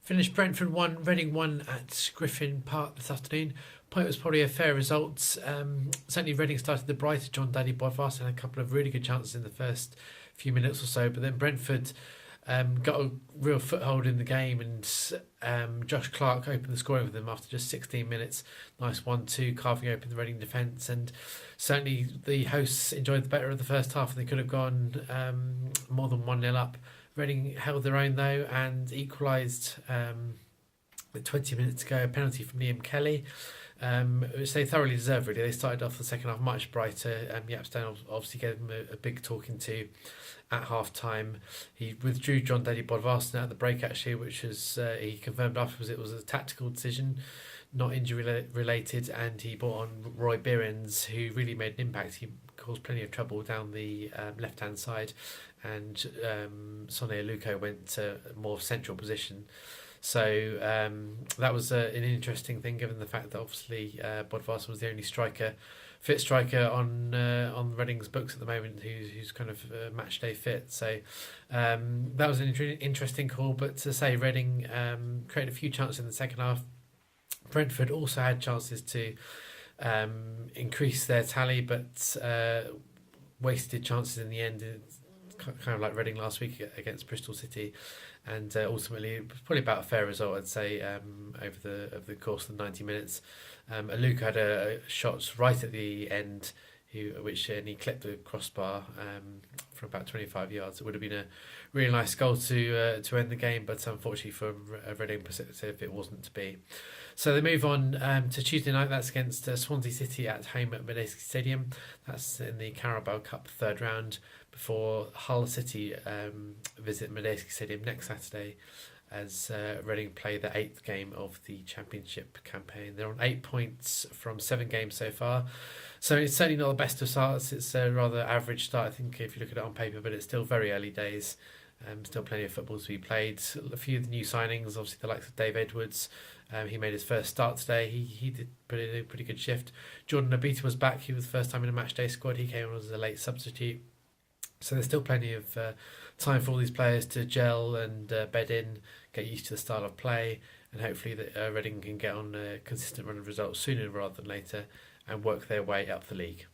Finished Brentford 1, Reading 1 at Griffin Park this afternoon. Point was probably a fair result. Certainly Reading started the brighter. John Daddy Bodvarsson had a couple of really good chances in the first few minutes or so, but then Brentford got a real foothold in the game, and Josh Clark opened the scoring for them after just 16 minutes. Nice 1-2, carving open the Reading defence, and certainly the hosts enjoyed the better of the first half, and they could have gone more than 1-0 up. Reading held their own though and equalised with 20 minutes to go. A penalty from Liam Kelly, which they thoroughly deserved. Really, they started off the second half much brighter. Jaap Stam obviously gave them a big talking to at half time. He withdrew John Daddy Bodvarsson at the break actually, which was he confirmed afterwards it was a tactical decision, not injury related, and he brought on Roy Behrens, who really made an impact. He caused plenty of trouble down the left hand side, and Sonny Aluko went to a more central position. So that was an interesting thing, given the fact that obviously Bodvarsson was the only fit striker on Reading's books at the moment who's kind of match day fit. So that was an interesting call. But to say Reading created a few chances in the second half. Brentford also had chances to increase their tally, but wasted chances in the end. It's kind of like Reading last week against Bristol City, and ultimately it was probably about a fair result, I'd say, over the course of the 90 minutes. Aluka had a shot right at the end, and he clipped the crossbar from about 25 yards. It would have been a really nice goal to end the game, but unfortunately for a Reading perspective, it wasn't to be. So they move on to Tuesday night. That's against Swansea City at home at Medeski Stadium. That's in the Carabao Cup third round, before Hull City visit Medeski Stadium next Saturday as Reading play the 8th game of the Championship campaign. They're on 8 points from 7 games so far. So it's certainly not the best of starts. It's a rather average start, I think, if you look at it on paper, but it's still very early days. Still plenty of football to be played. A few of the new signings, obviously the likes of Dave Edwards. He made his first start today. He did put in a pretty good shift. Jordan Obita was back. He was the first time in a match day squad. He came on as a late substitute. So there's still plenty of time for all these players to gel and bed in, get used to the style of play, and hopefully that Reading can get on a consistent run of results sooner rather than later and work their way up the league.